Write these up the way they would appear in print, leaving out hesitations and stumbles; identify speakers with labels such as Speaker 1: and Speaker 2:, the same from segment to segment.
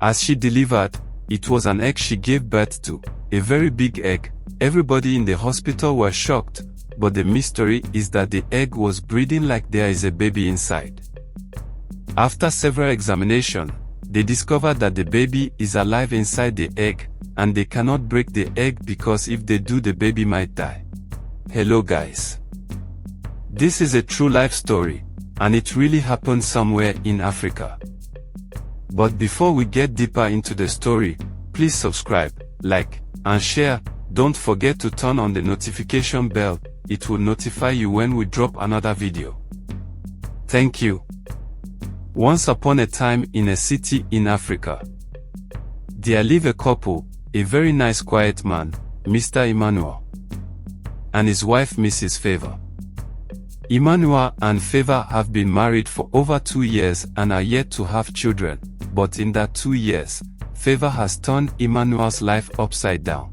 Speaker 1: As she delivered, it was an egg she gave birth to, a very big egg. Everybody in the hospital were shocked, but the mystery is that the egg was breathing like there is a baby inside. After several examinations, they discovered that the baby is alive inside the egg, and they cannot break the egg because if they do, the baby might die. Hello guys. This is a true life story, and it really happened somewhere in Africa. But before we get deeper into the story, please subscribe, like, and share. Don't forget to turn on the notification bell. It will notify you when we drop another video. Thank you. Once upon a time in a city in Africa, there lived a couple, a very nice quiet man, Mr. Emmanuel, and his wife Mrs. Favor. Emmanuel and Favor have been married for over 2 years and are yet to have children, but in that 2 years, Favor has turned Emmanuel's life upside down.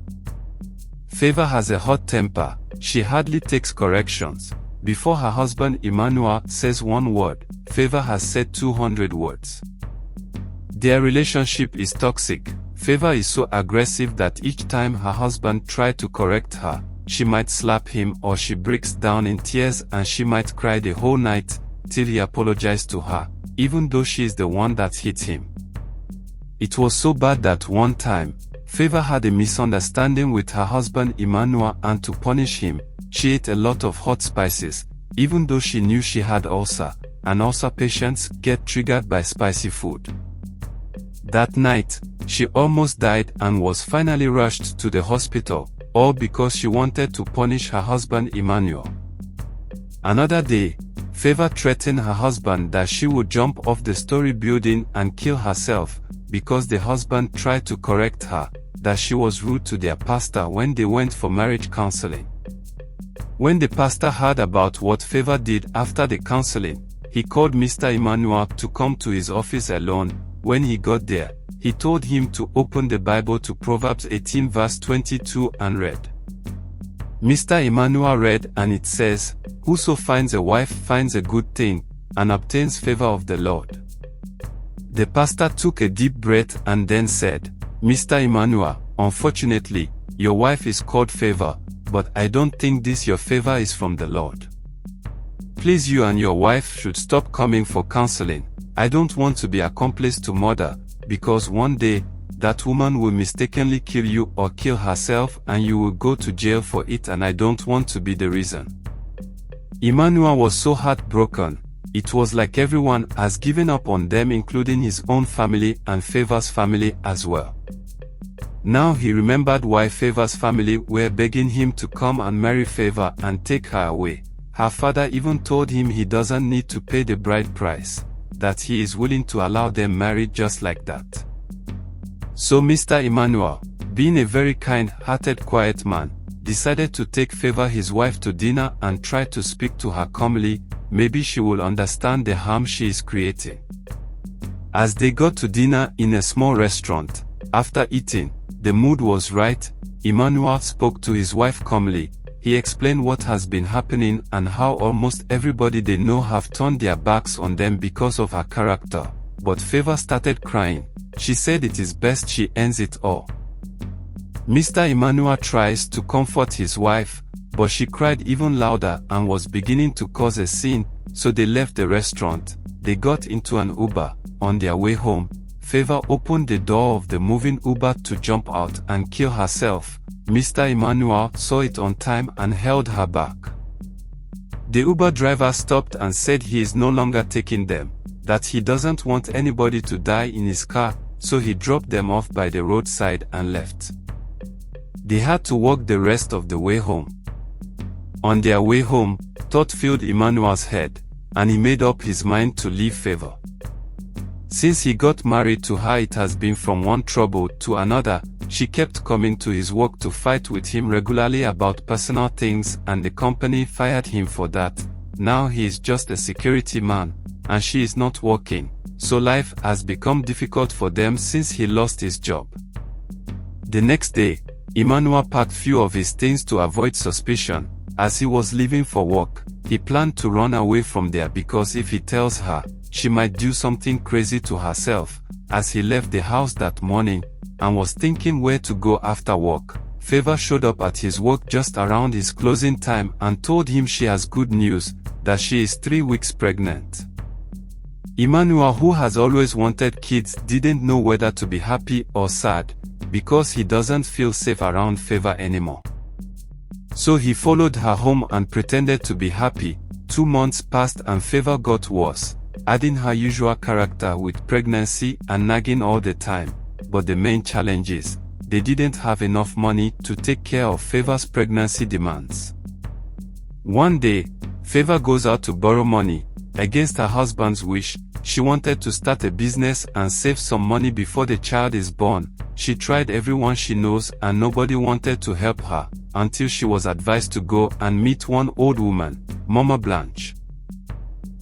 Speaker 1: Favor has a hot temper. She hardly takes corrections. Before her husband Emmanuel says one word, Favor has said 200 words. Their relationship is toxic. Favor is so aggressive that each time her husband tries to correct her, she might slap him or she breaks down in tears and she might cry the whole night till he apologizes to her, even though she is the one that hit him. It was so bad that one time, Favor had a misunderstanding with her husband Emmanuel, and to punish him, she ate a lot of hot spices, even though she knew she had ulcer, and ulcer patients get triggered by spicy food. That night, she almost died and was finally rushed to the hospital, all because she wanted to punish her husband Emmanuel. Another day, Favor threatened her husband that she would jump off the story building and kill herself, because the husband tried to correct her, that she was rude to their pastor when they went for marriage counseling. When the pastor heard about what Favor did after the counseling, he called Mr. Emmanuel to come to his office alone. When he got there, he told him to open the Bible to Proverbs 18 verse 22 and read. Mr. Emmanuel read, and it says, "Whoso finds a wife finds a good thing, and obtains favor of the Lord." The pastor took a deep breath and then said, "Mr. Emmanuel, unfortunately, your wife is called Favor, but I don't think this your favor is from the Lord. Please, you and your wife should stop coming for counseling. I don't want to be accomplice to murder, because one day, that woman will mistakenly kill you or kill herself and you will go to jail for it, and I don't want to be the reason." Emmanuel was so heartbroken. It was like everyone has given up on them, including his own family and Favor's family as well. Now he remembered why Favor's family were begging him to come and marry Favor and take her away. Her father even told him he doesn't need to pay the bride price, that he is willing to allow them marry just like that. So Mr. Emmanuel, being a very kind-hearted quiet man, decided to take Favor, his wife, to dinner and try to speak to her calmly. Maybe she will understand the harm she is creating. As they got to dinner in a small restaurant, after eating, the mood was right. Emmanuel spoke to his wife calmly. He explained what has been happening and how almost everybody they know have turned their backs on them because of her character. But Favor started crying. She said it is best she ends it all. Mr. Emmanuel tries to comfort his wife, but she cried even louder and was beginning to cause a scene, so they left the restaurant. They got into an Uber. On their way home, Favor opened the door of the moving Uber to jump out and kill herself. Mr. Emmanuel saw it on time and held her back. The Uber driver stopped and said he is no longer taking them, that he doesn't want anybody to die in his car, so he dropped them off by the roadside and left. They had to walk the rest of the way home. On their way home, thought filled Emmanuel's head, and he made up his mind to leave Favor. Since he got married to her, it has been from one trouble to another. She kept coming to his work to fight with him regularly about personal things, and the company fired him for that. Now he is just a security man, and she is not working, so life has become difficult for them since he lost his job. The next day, Emmanuel packed few of his things to avoid suspicion. As he was leaving for work, he planned to run away from there because if he tells her, she might do something crazy to herself, as he left the house that morning, and was thinking where to go after work, Favor showed up at his work just around his closing time and told him she has good news, that she is 3 weeks pregnant. Emmanuel, who has always wanted kids, didn't know whether to be happy or sad, because he doesn't feel safe around Favor anymore. So he followed her home and pretended to be happy. 2 months passed and Favor got worse, adding her usual character with pregnancy and nagging all the time. But the main challenge is, they didn't have enough money to take care of Favor's pregnancy demands. One day, Favor goes out to borrow money. Against her husband's wish, she wanted to start a business and save some money before the child is born. She tried everyone she knows and nobody wanted to help her, until she was advised to go and meet one old woman, Mama Blanche.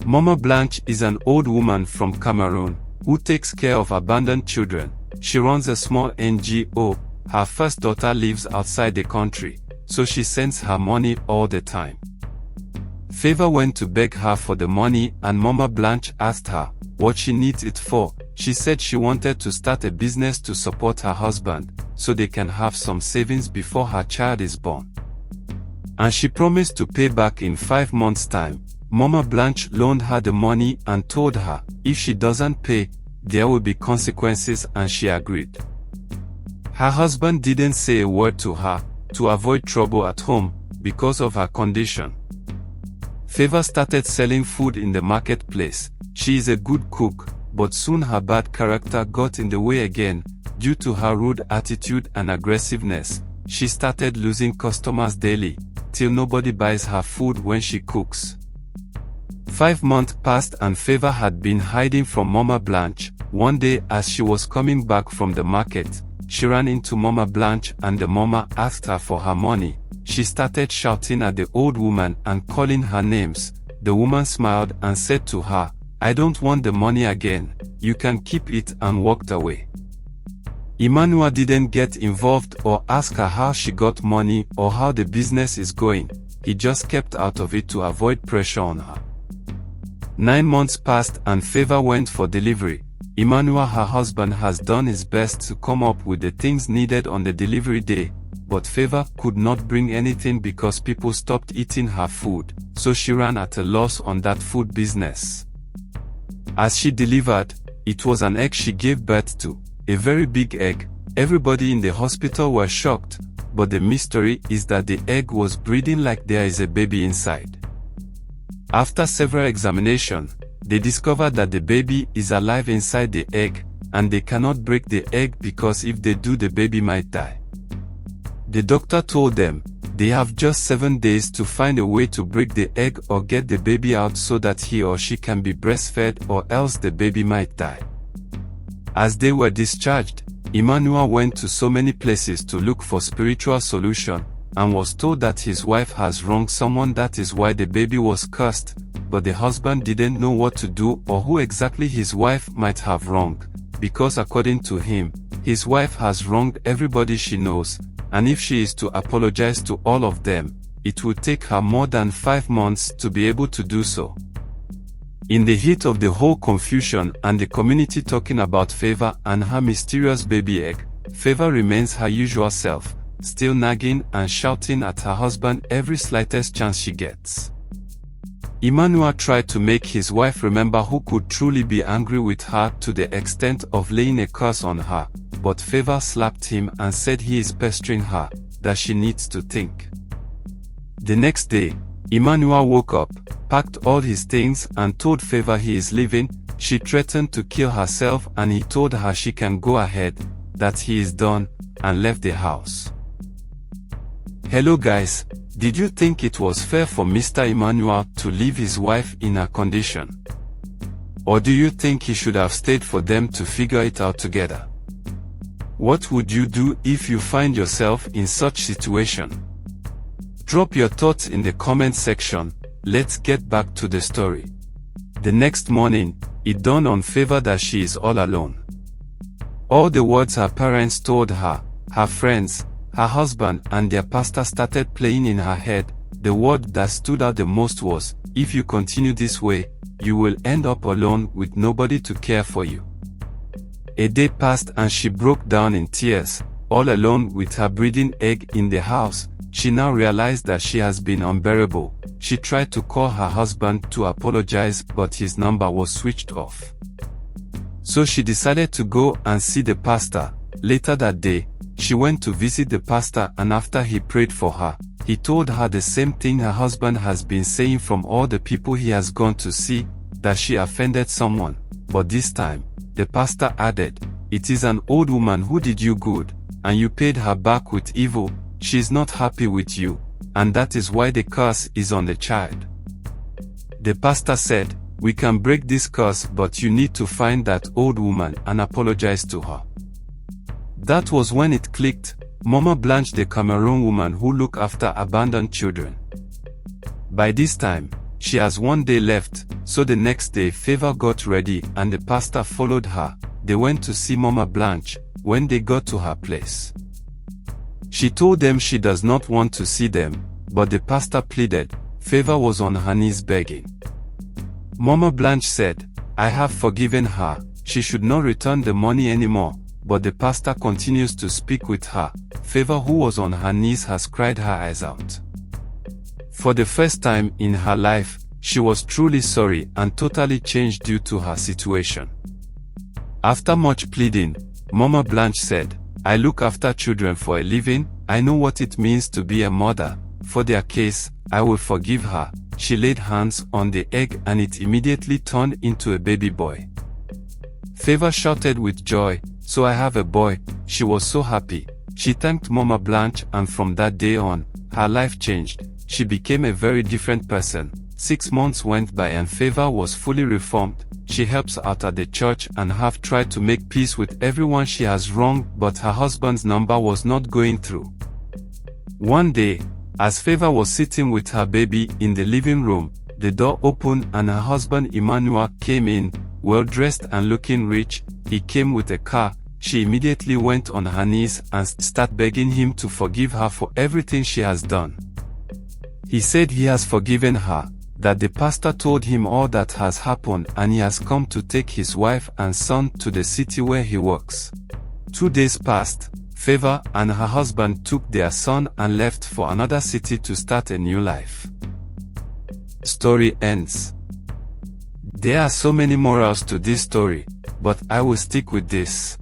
Speaker 1: Mama Blanche is an old woman from Cameroon, who takes care of abandoned children. She runs a small NGO. Her first daughter lives outside the country, so she sends her money all the time. Favor went to beg her for the money and Mama Blanche asked her what she needs it for. She said she wanted to start a business to support her husband, so they can have some savings before her child is born. And she promised to pay back in 5 months' time. Mama Blanche loaned her the money and told her, if she doesn't pay, there will be consequences, and she agreed. Her husband didn't say a word to her, to avoid trouble at home, because of her condition. Favor started selling food in the marketplace. She is a good cook, but soon her bad character got in the way again. Due to her rude attitude and aggressiveness, she started losing customers daily, till nobody buys her food when she cooks. 5 months passed and Favor had been hiding from Mama Blanche. One day, as she was coming back from the market, she ran into Mama Blanche and the mama asked her for her money. She started shouting at the old woman and calling her names. The woman smiled and said to her, "I don't want the money again, you can keep it," and walked away. Emmanuel didn't get involved or ask her how she got money or how the business is going. He just kept out of it to avoid pressure on her. 9 months passed and Favor went for delivery. Emmanuel, her husband, has done his best to come up with the things needed on the delivery day, but Favor could not bring anything because people stopped eating her food, so she ran at a loss on that food business. As she delivered, it was an egg she gave birth to, a very big egg. Everybody in the hospital were shocked, but the mystery is that the egg was breathing like there is a baby inside. After several examinations, they discovered that the baby is alive inside the egg, and they cannot break the egg because if they do, the baby might die. The doctor told them they have just 7 days to find a way to break the egg or get the baby out so that he or she can be breastfed, or else the baby might die. As they were discharged, Emmanuel went to so many places to look for spiritual solution, and was told that his wife has wronged someone, that is why the baby was cursed, but the husband didn't know what to do or who exactly his wife might have wronged, because according to him, his wife has wronged everybody she knows, and if she is to apologize to all of them, it would take her more than 5 months to be able to do so. In the heat of the whole confusion and the community talking about Favor and her mysterious baby egg, Favor remains her usual self, still nagging and shouting at her husband every slightest chance she gets. Emmanuel tried to make his wife remember who could truly be angry with her to the extent of laying a curse on her, but Favor slapped him and said he is pestering her, that she needs to think. The next day, Emmanuel woke up, packed all his things and told Favor he is leaving. She threatened to kill herself and he told her she can go ahead, that he is done, and left the house. Hello guys, did you think it was fair for Mr. Emmanuel to leave his wife in her condition? Or do you think he should have stayed for them to figure it out together? What would you do if you find yourself in such situation? Drop your thoughts in the comment section. Let's get back to the story. The next morning, it dawned on Favor that she is all alone. All the words her parents told her, her friends, her husband and their pastor started playing in her head. The word that stood out the most was, "If you continue this way, you will end up alone with nobody to care for you." A day passed and she broke down in tears, all alone with her breeding egg in the house. She now realized that she has been unbearable. She tried to call her husband to apologize, but his number was switched off. So she decided to go and see the pastor. Later that day, she went to visit the pastor, and after he prayed for her, he told her the same thing her husband has been saying from all the people he has gone to see, that she offended someone. But this time, the pastor added, "It is an old woman who did you good, and you paid her back with evil. She is not happy with you, and that is why the curse is on the child." The pastor said, "We can break this curse, but you need to find that old woman and apologize to her." That was when it clicked. Mama Blanche, the Cameroon woman who looked after abandoned children. By this time, she has one day left, so the next day Favor got ready and the pastor followed her. They went to see Mama Blanche. When they got to her place, she told them she does not want to see them, but the pastor pleaded. Favor was on her knees begging. Mama Blanche said, "I have forgiven her, she should not return the money anymore," but the pastor continues to speak with her. Favor, who was on her knees, has cried her eyes out. For the first time in her life, she was truly sorry and totally changed due to her situation. After much pleading, Mama Blanche said, "I look after children for a living, I know what it means to be a mother. For their case, I will forgive her." She laid hands on the egg and it immediately turned into a baby boy. Favor shouted with joy, "So I have a boy." She was so happy. She thanked Mama Blanche, and from that day on, her life changed. She became a very different person. 6 months went by and Favor was fully reformed. She helps out at the church and have tried to make peace with everyone she has wronged, but her husband's number was not going through. One day, as Favor was sitting with her baby in the living room, the door opened and her husband Emmanuel came in, well dressed and looking rich. He came with a car. She immediately went on her knees and started begging him to forgive her for everything she has done. He said he has forgiven her, that the pastor told him all that has happened, and he has come to take his wife and son to the city where he works. 2 days passed. Favor and her husband took their son and left for another city to start a new life. Story ends. There are so many morals to this story, but I will stick with this.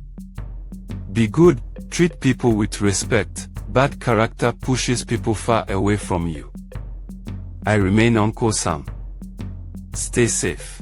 Speaker 1: Be good, treat people with respect. Bad character pushes people far away from you. I remain Uncle Sam. Stay safe.